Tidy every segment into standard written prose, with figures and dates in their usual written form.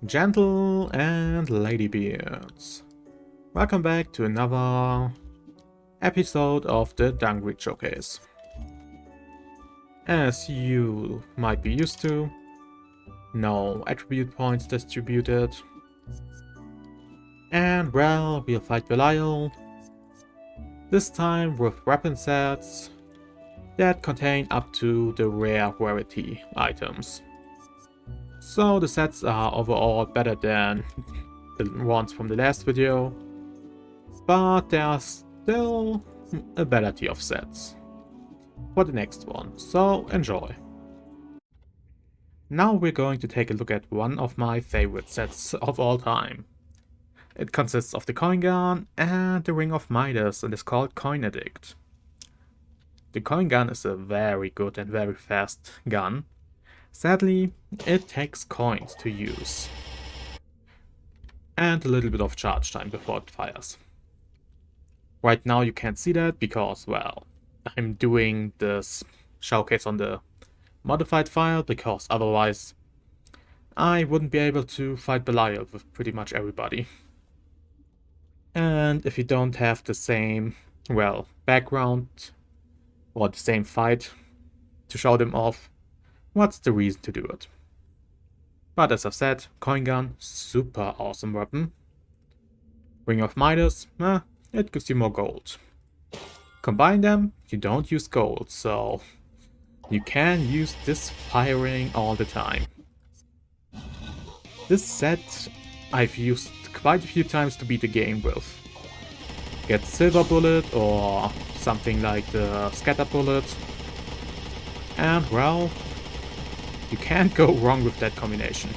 Gentle and ladybeards, welcome back to another episode of the Dungreed showcase. As you might be used to, no attribute points distributed, and well, we'll fight Belial, this time with weapon sets that contain up to the rare rarity items. So the sets are overall better than the ones from the last video, but there are still a variety of sets for the next one, so enjoy. Now we're going to take a look at one of my favorite sets of all time. It consists of the coin gun and the Ring of Midas and is called Coin Addict. The coin gun is a very good and very fast gun. Sadly, it takes coins to use, and a little bit of charge time before it fires. Right now you can't see that because, well, I'm doing this showcase on the modified file because otherwise I wouldn't be able to fight Belial with pretty much everybody. And if you don't have the same, well, background or the same fight to show them off, what's the reason to do it? But as I've said, coin gun, super awesome weapon. Ring of Midas, it gives you more gold. Combine them, you don't use gold, so you can use this firing all the time. This set I've used quite a few times to beat the game with. Get Silver Bullet or something like the Scatter Bullet. And well, you can't go wrong with that combination.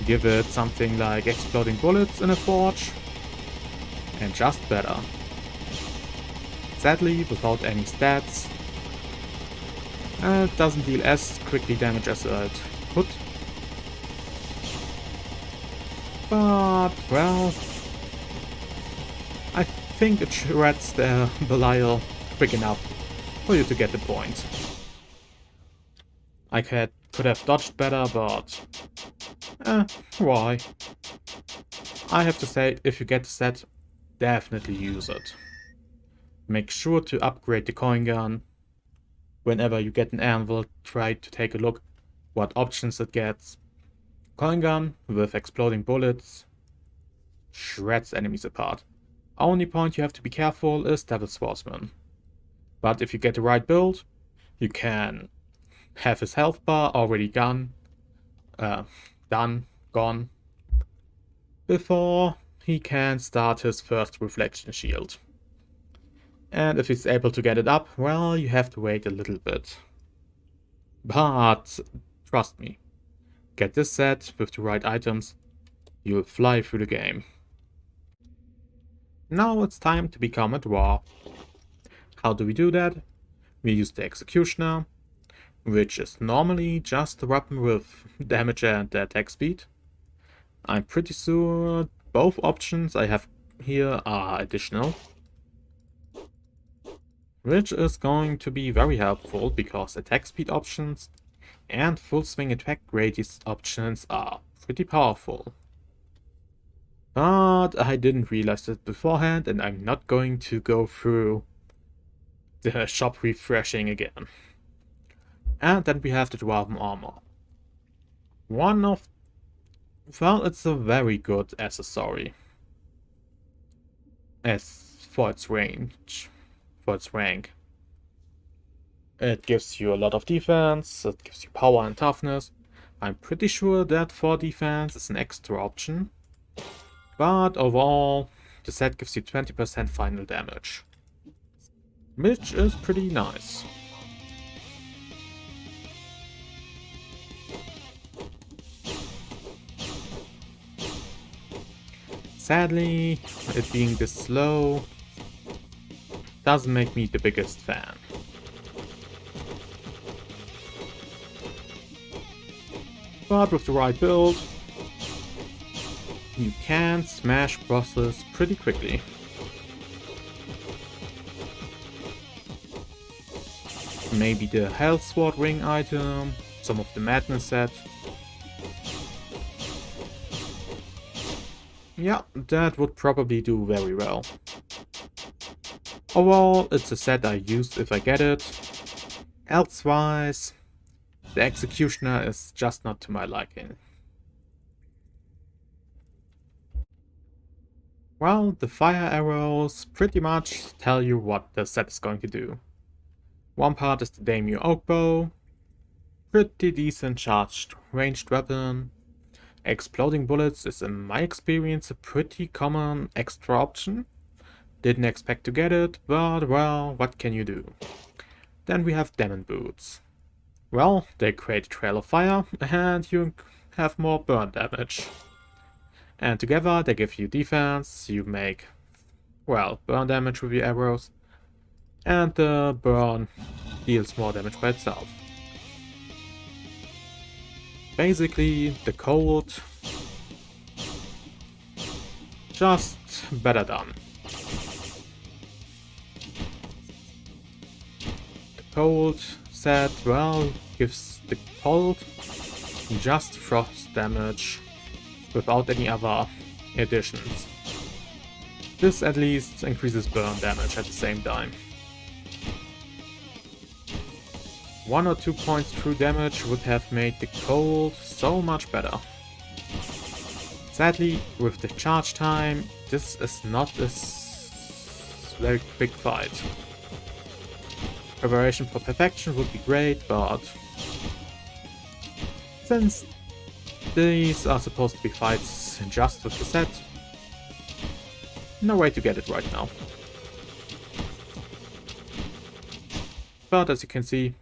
Give it something like Exploding Bullets in a forge, and just better. Sadly, without any stats, it doesn't deal as quickly damage as it could. But, well, I think it shreds the Belial quick enough for you to get the point. I could have dodged better, but why? I have to say, if you get the set, definitely use it. Make sure to upgrade the coin gun. Whenever you get an anvil, try to take a look what options it gets. Coin gun with exploding bullets shreds enemies apart. Only point you have to be careful is Devil's Swordsman. But if you get the right build, you can have his health bar already gone, before he can start his first reflection shield. And if he's able to get it up, well, you have to wait a little bit. But trust me, get this set with the right items, you'll fly through the game. Now it's time to become a dwarf. How do we do that? We use the Executioner, which is normally just a weapon with damage and attack speed. I'm pretty sure both options I have here are additional, which is going to be very helpful because attack speed options and full swing attack radius options are pretty powerful. But I didn't realize it beforehand, and I'm not going to go through the shop refreshing again. And then we have the Dwarven Armor. Well, it's a very good accessory. As for its range, for its rank. It gives you a lot of defense, it gives you power and toughness. I'm pretty sure that for defense is an extra option. But overall, the set gives you 20% final damage, which is pretty nice. Sadly, it being this slow doesn't make me the biggest fan. But with the right build, you can smash bosses pretty quickly. Maybe the Health Sword Ring item, some of the Madness set. Yeah, that would probably do very well. Overall, it's a set I use if I get it. Elsewise, the Executioner is just not to my liking. Well, the fire arrows pretty much tell you what the set is going to do. One part is the Daimyo Oak Bow, pretty decent charged ranged weapon. Exploding bullets is in my experience a pretty common extra option. Didn't expect to get it, but well, what can you do? Then we have Demon Boots. Well, they create a trail of fire, and you have more burn damage. And together they give you defense, you make, well, burn damage with your arrows, and the burn deals more damage by itself. Basically, the cold, just better done. The cold set, well, gives the cold just frost damage without any other additions. This at least increases burn damage at the same time. 1 or 2 points true damage would have made the cold so much better. Sadly, with the charge time, this is not a very quick fight. Preparation for perfection would be great, but since these are supposed to be fights just with the set, no way to get it right now. But as you can see,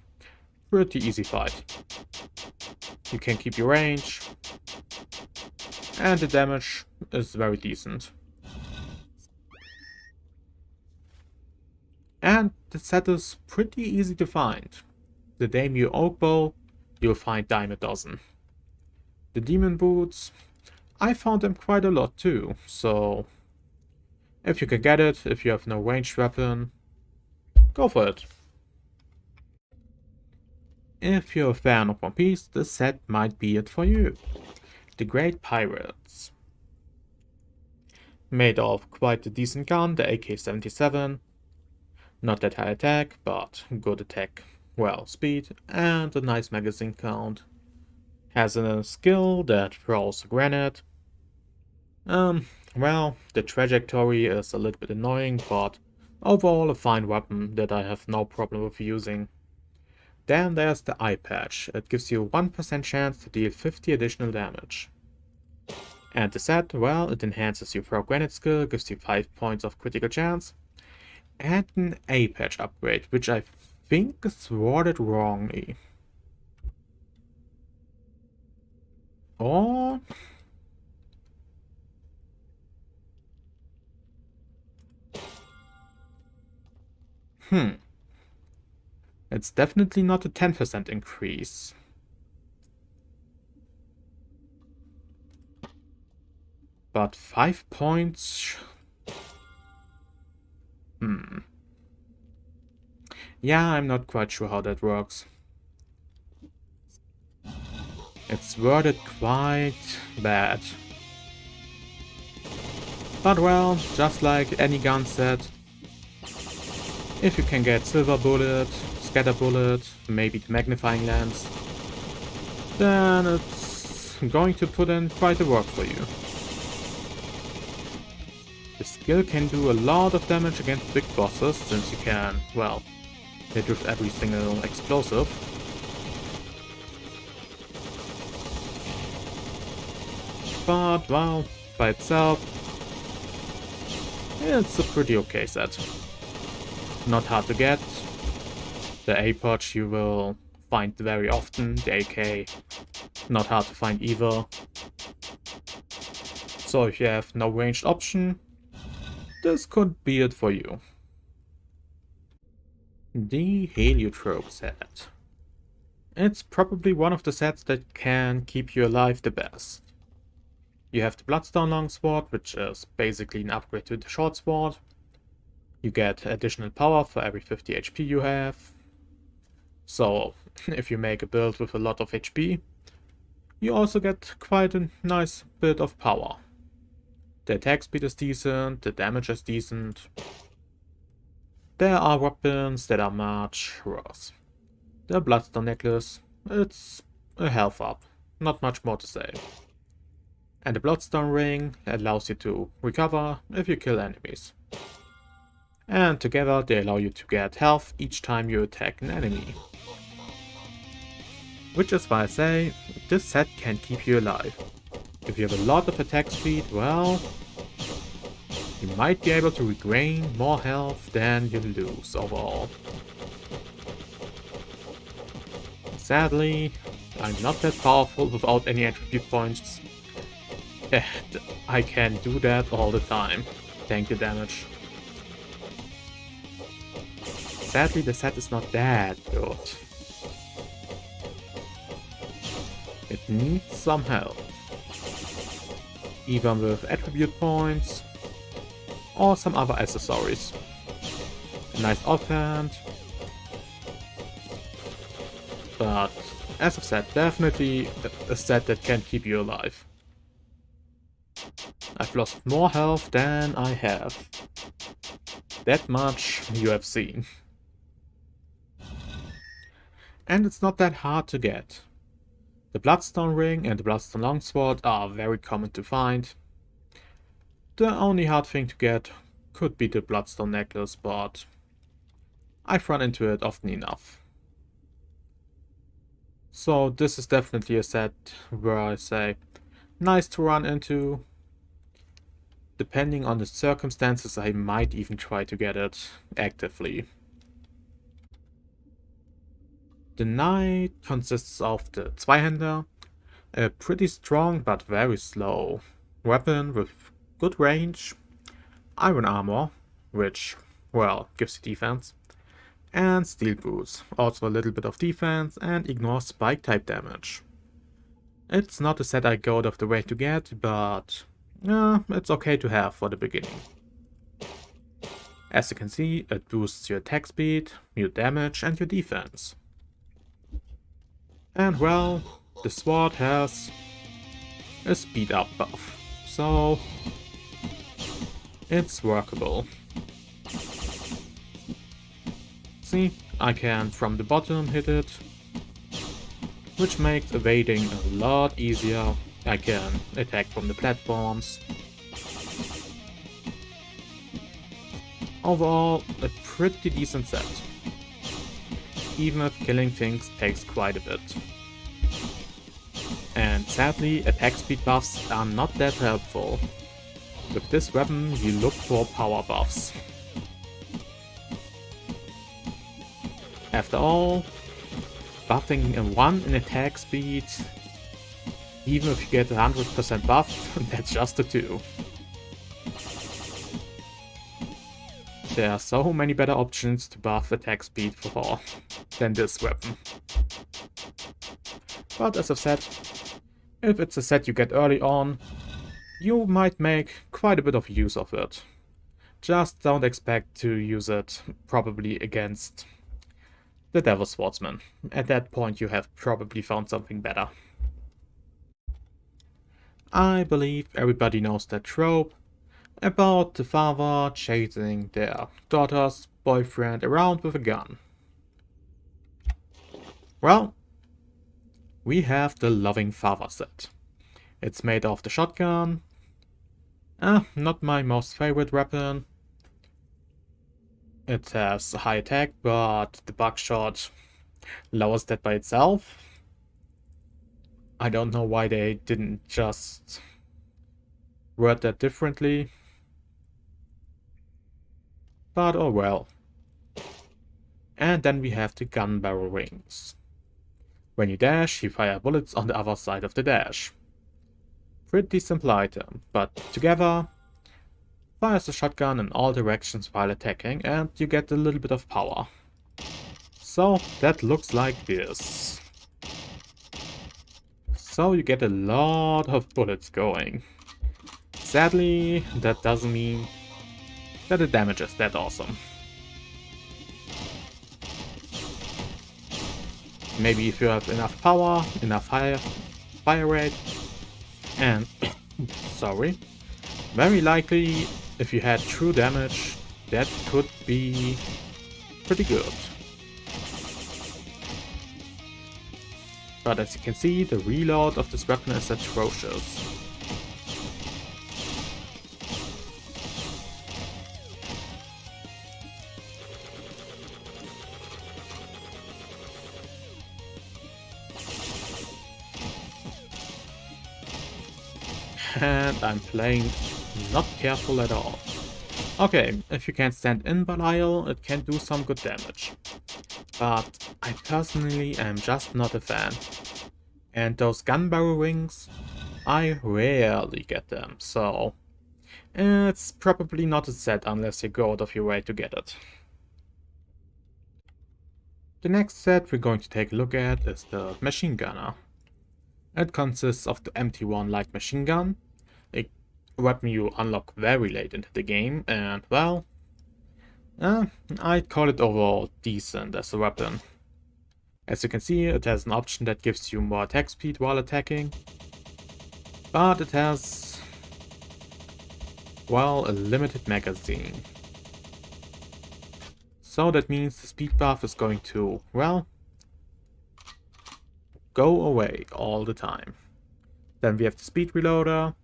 pretty easy fight. You can keep your range, and the damage is very decent. And the set is pretty easy to find. The Daimyo Oak Bow, you'll find dime a dozen. The Demon Boots, I found them quite a lot too, so if you can get it, if you have no ranged weapon, go for it. If you're a fan of One Piece, this set might be it for you. The Great Pirates. Made of quite a decent gun, the AK-77. Not that high attack, but good attack, well, speed, and a nice magazine count. Has a skill that throws a grenade. Well, the trajectory is a little bit annoying, but overall a fine weapon that I have no problem with using. Then there's the eye patch. It gives you 1% chance to deal 50 additional damage. And the set, well, it enhances your throw grenade skill, gives you 5 points of critical chance, and an eye patch upgrade, which I think is worded wrongly. Or it's definitely not a 10% increase. But 5 points... Yeah, I'm not quite sure how that works. It's worded quite bad. But well, just like any gun set, if you can get Silver Bullet, Scatter Bullet, maybe the Magnifying Lens, then it's going to put in quite a work for you. The skill can do a lot of damage against big bosses, since you can, well, hit with every single explosive. But, well, by itself, it's a pretty okay set. Not hard to get. The A-Potch you will find very often, the AK not hard to find either. So if you have no ranged option, this could be it for you. The Heliotrope set. It's probably one of the sets that can keep you alive the best. You have the Bloodstone Longsword, which is basically an upgrade to the Short Sword. You get additional power for every 50 HP you have. So, if you make a build with a lot of HP, you also get quite a nice bit of power. The attack speed is decent, the damage is decent. There are weapons that are much worse. The Bloodstone necklace, it's a health up, not much more to say. And the Bloodstone ring allows you to recover if you kill enemies. And together they allow you to get health each time you attack an enemy. Which is why I say, this set can keep you alive. If you have a lot of attack speed, well, you might be able to regain more health than you lose overall. Sadly, I'm not that powerful without any attribute points. And I can do that all the time. Tank the damage. Sadly, the set is not that good. It needs some help. Either with attribute points or some other accessories. A nice offhand. But as I've said, definitely a set that can keep you alive. I've lost more health than I have. That much you have seen. And it's not that hard to get. The Bloodstone ring and the Bloodstone longsword are very common to find. The only hard thing to get could be the Bloodstone necklace, but I've run into it often enough. So this is definitely a set where I say, nice to run into. Depending on the circumstances, I might even try to get it actively. The knight consists of the Zweihänder, a pretty strong but very slow weapon with good range, iron armor, which, well, gives you defense, and steel boots, also a little bit of defense and ignores spike type damage. It's not a set I go out of the way to get, but it's okay to have for the beginning. As you can see, it boosts your attack speed, your damage and your defense. And well, the sword has a speed up buff, so it's workable. See, I can from the bottom hit it, which makes evading a lot easier. I can attack from the platforms. Overall, a pretty decent set. Even if killing things takes quite a bit. And sadly, attack speed buffs are not that helpful. With this weapon, you look for power buffs. After all, buffing a 1 in attack speed, even if you get 100% buff, that's just a 2. There are so many better options to buff attack speed for than this weapon. But as I've said, if it's a set you get early on, you might make quite a bit of use of it. Just don't expect to use it probably against the Devil Swordsman. At that point you have probably found something better. I believe everybody knows that trope about the father chasing their daughter's boyfriend around with a gun. Well, we have the Loving Father set. It's made of the shotgun. Not my most favorite weapon. It has a high attack, but the buckshot lowers that by itself. I don't know why they didn't just word that differently. But oh well. And then we have the gun barrel rings. When you dash, you fire bullets on the other side of the dash. Pretty simple item, but together fires the shotgun in all directions while attacking and you get a little bit of power. So that looks like this. So you get a lot of bullets going. Sadly, that doesn't mean that the damage is that awesome. Maybe if you have enough power, enough fire rate, and sorry, Very likely, if you had true damage, that could be pretty good. But as you can see, the reload of this weapon is atrocious. And I'm playing not careful at all. Okay, if you can't stand in Belial, it can do some good damage. But I personally am just not a fan. And those gun barrel rings, I rarely get them, so it's probably not a set unless you go out of your way to get it. The next set we're going to take a look at is the Machine Gunner. It consists of the MT1 light machine gun, a weapon you unlock very late into the game, and well, I'd call it overall decent as a weapon. As you can see, it has an option that gives you more attack speed while attacking, but it has, well, a limited magazine. So that means the speed buff is going to, well, go away all the time. Then we have the speed reloader.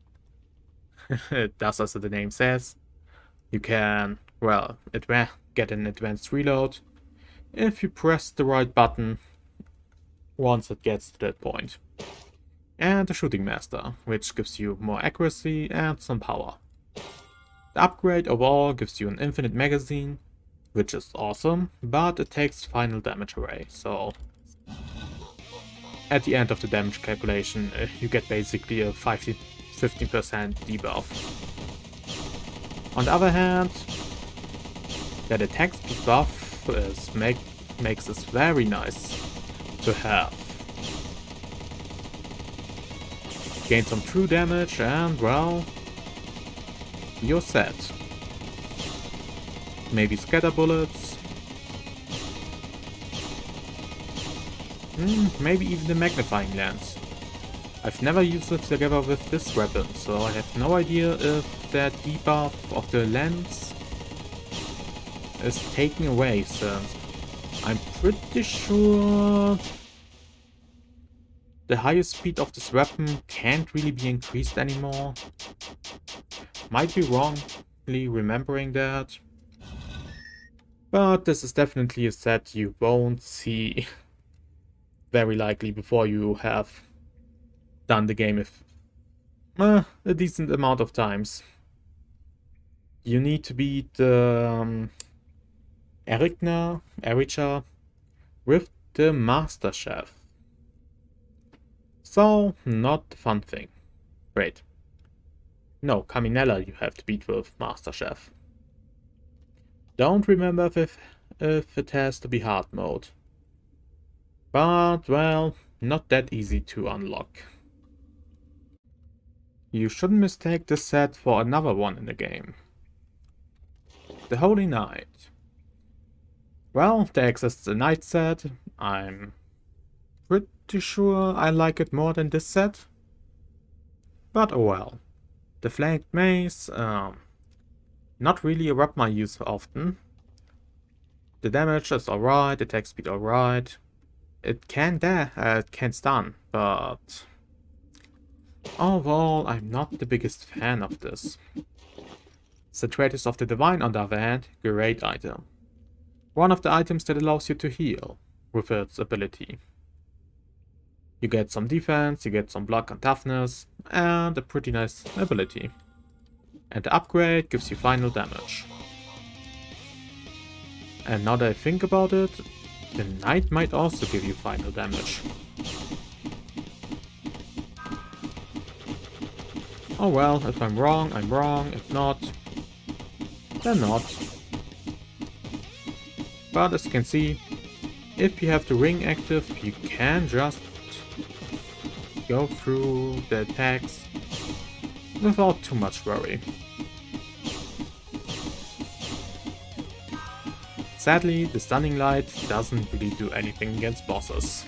It does as the name says. You can, well, get an advanced reload if you press the right button once it gets to that point. And the Shooting Master, which gives you more accuracy and some power. The upgrade overall gives you an infinite magazine, which is awesome, but it takes final damage away, so at the end of the damage calculation you get basically a 15% debuff. On the other hand, that attack speed buff makes this very nice to have. Gain some true damage and, well, you're set. Maybe scatter bullets. Maybe even the magnifying lens. I've never used it together with this weapon, so I have no idea if that debuff of the lens is taken away, since I'm pretty sure the highest speed of this weapon can't really be increased anymore. Might be wrongly remembering that. But this is definitely a set you won't see very likely before you have done the game a decent amount of times. You need to beat Ericha with the Master Chef. So, not the fun thing. Wait. No, Caminella you have to beat with Master Chef. Don't remember if it has to be hard mode. But, well, not that easy to unlock. You shouldn't mistake this set for another one in the game. The Holy Knight. Well, there exists a Knight set. I'm pretty sure I like it more than this set. But oh well. The Flanked Mace, not really a weapon I use often. The damage is alright, attack speed alright. It can stun, but overall I'm not the biggest fan of this. Saturatus of the Divine, on the other hand, great item. One of the items that allows you to heal with its ability. You get some defense, you get some block and toughness, and a pretty nice ability. And the upgrade gives you final damage. And now that I think about it, the Knight might also give you final damage. Oh well, if I'm wrong, I'm wrong. If not, then not. But as you can see, if you have the ring active, you can just go through the attacks without too much worry. Sadly, the Stunning Light doesn't really do anything against bosses.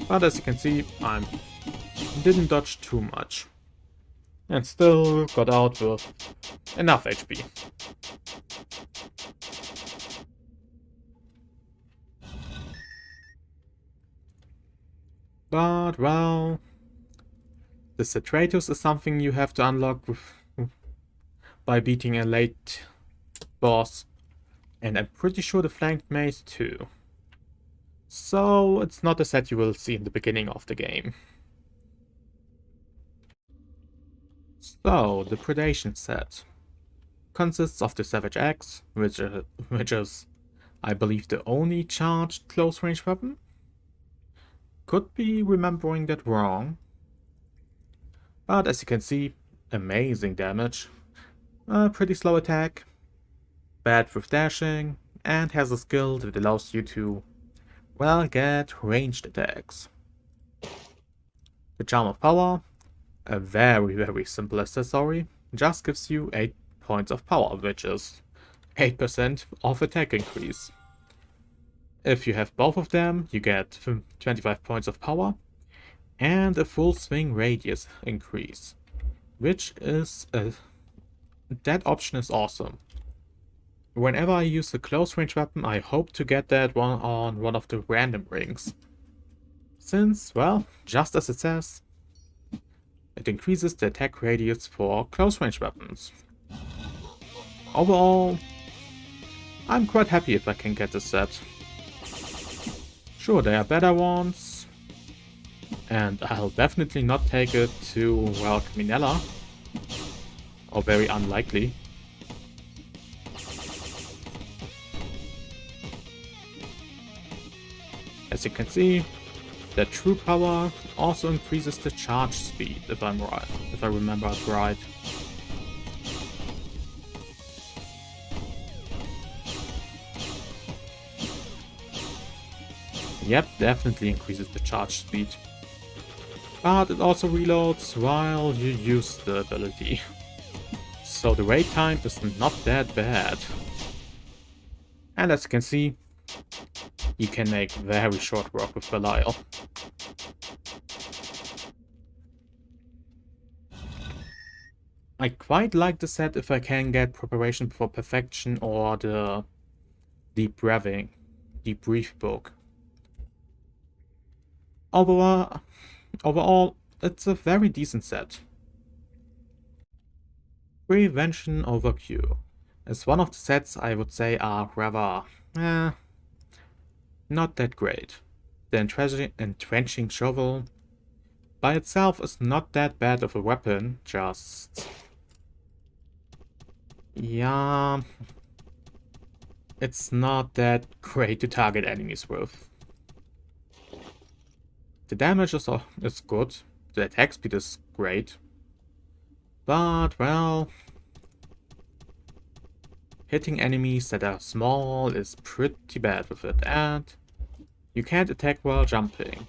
But as you can see, I didn't dodge too much. And still got out with enough HP. But, well, the Stratos is something you have to unlock by beating a late boss. And I'm pretty sure the Flanked Mace too. So it's not a set you will see in the beginning of the game. So, the Predation set consists of the Savage Axe, which is, I believe, the only charged close-range weapon. Could be remembering that wrong. But as you can see, amazing damage, a pretty slow attack, bad with dashing, and has a skill that allows you to, well, get ranged attacks. The Charm of Power, a very simple accessory, just gives you 8 points of power, which is 8% of attack increase. If you have both of them, you get 25 points of power and a full swing radius increase, which is that option is awesome. Whenever I use a close range weapon, I hope to get that one on one of the random rings. Since, well, just as it says, it increases the attack radius for close range weapons. Overall, I'm quite happy if I can get this set. Sure, there are better ones, and I'll definitely not take it to, well, Caminella, or very unlikely. As you can see, the true power also increases the charge speed, if I'm right, if I remember it right. Yep, definitely increases the charge speed. But it also reloads while you use the ability. So the wait time is not that bad. And as you can see, you can make very short work with Belial. I quite like the set if I can get Preparation for Perfection or the Debrief book. Overall, it's a very decent set. Prevention over Cure is one of the sets I would say are rather, not that great. The Entrenching Shovel by itself is not that bad of a weapon, just... yeah... it's not that great to target enemies with. The damage is good, the attack speed is great, but, well, hitting enemies that are small is pretty bad with it, and you can't attack while jumping.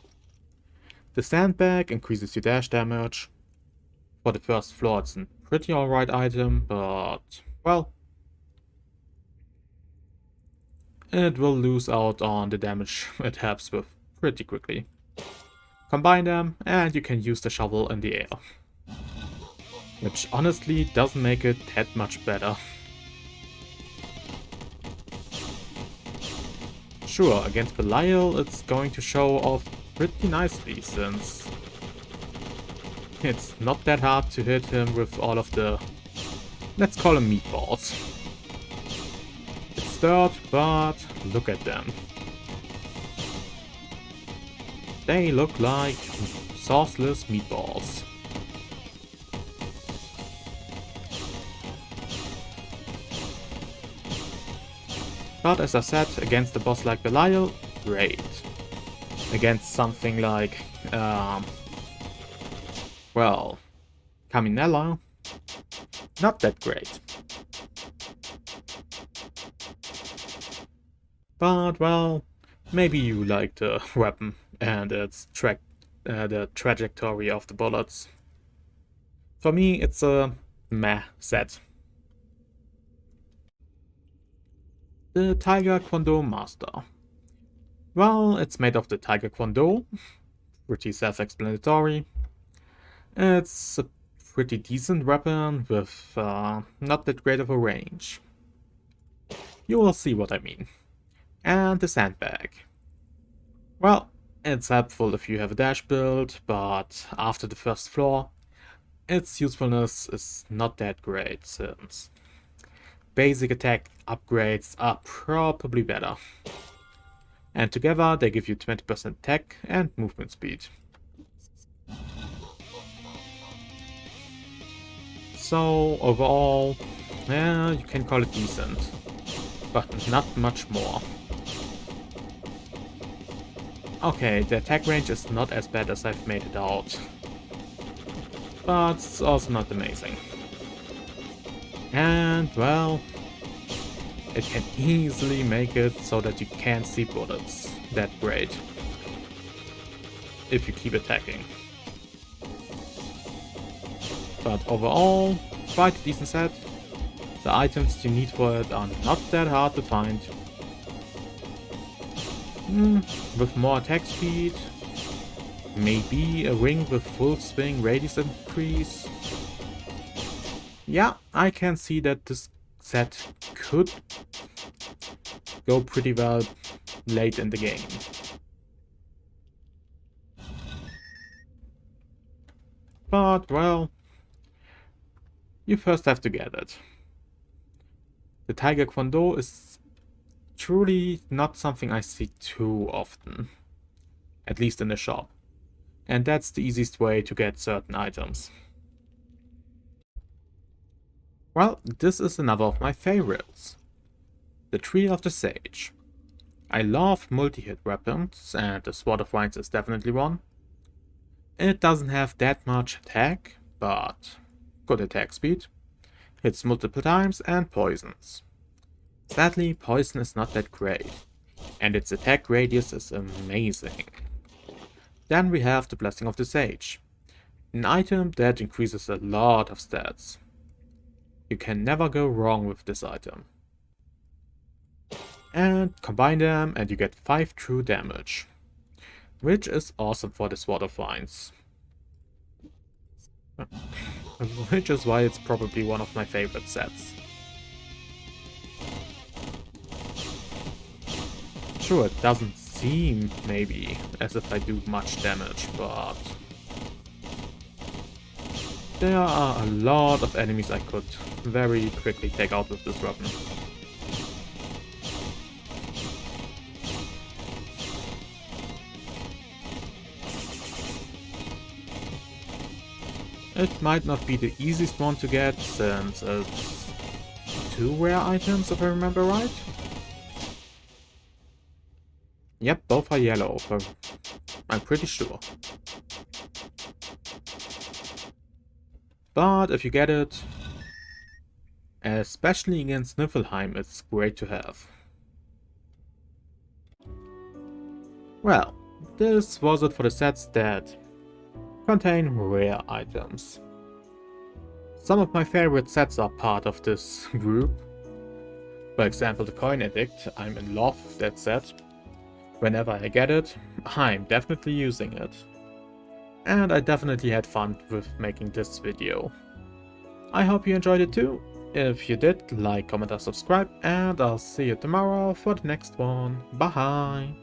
The sandbag increases your dash damage. For the first floor it's a pretty alright item, but, well, it will lose out on the damage it helps with pretty quickly. Combine them, and you can use the shovel in the air. Which honestly doesn't make it that much better. Sure, against Belial it's going to show off pretty nicely, since it's not that hard to hit him with all of the, let's call them meatballs. It's dirt, but look at them. They look like sauceless meatballs. But as I said, against a boss like Belial, great. Against something like, well, Caminella, not that great. But, well, maybe you like the weapon and its the trajectory of the bullets. For me, it's a meh set. The Tiger Quando Master. Well, it's made of the Tiger Quando Pretty self-explanatory. It's a pretty decent weapon with not that great of a range. You will see what I mean. And the sandbag. Well, it's helpful if you have a dash build, but after the first floor, its usefulness is not that great since basic attack upgrades are probably better. And together they give you 20% attack and movement speed. So overall, yeah, you can call it decent, but not much more. Okay, the attack range is not as bad as I've made it out, but it's also not amazing. And well, it can easily make it so that you can't see bullets that great if you keep attacking. But overall, quite a decent set. The items you need for it are not that hard to find. With more attack speed, maybe a ring with full swing radius increase. Yeah, I can see that this set could go pretty well late in the game. But, well, you first have to get it. The Tiger Quando is truly not something I see too often, at least in the shop, and that's the easiest way to get certain items. Well, this is another of my favorites, the Tree of the Sage. I love multi-hit weapons, and the Sword of Vines is definitely one. It doesn't have that much attack, but good attack speed, hits multiple times, and poisons. Sadly, poison is not that great, and its attack radius is amazing. Then we have the Blessing of the Sage, an item that increases a lot of stats. You can never go wrong with this item. And combine them and you get 5 true damage, which is awesome for the Sword of Vines. Which is why it's probably one of my favorite sets. Sure, it doesn't seem, maybe, as if I do much damage, but there are a lot of enemies I could very quickly take out with this weapon. It might not be the easiest one to get, since it's 2 rare items if I remember right. Yep, both are yellow, but I'm pretty sure. But if you get it, especially against Niflheim, it's great to have. Well, this was it for the sets that contain rare items. Some of my favorite sets are part of this group. For example, the Coin Addict, I'm in love with that set. Whenever I get it, I'm definitely using it. And I definitely had fun with making this video. I hope you enjoyed it too. If you did, like, comment, or subscribe, and I'll see you tomorrow for the next one. Bye!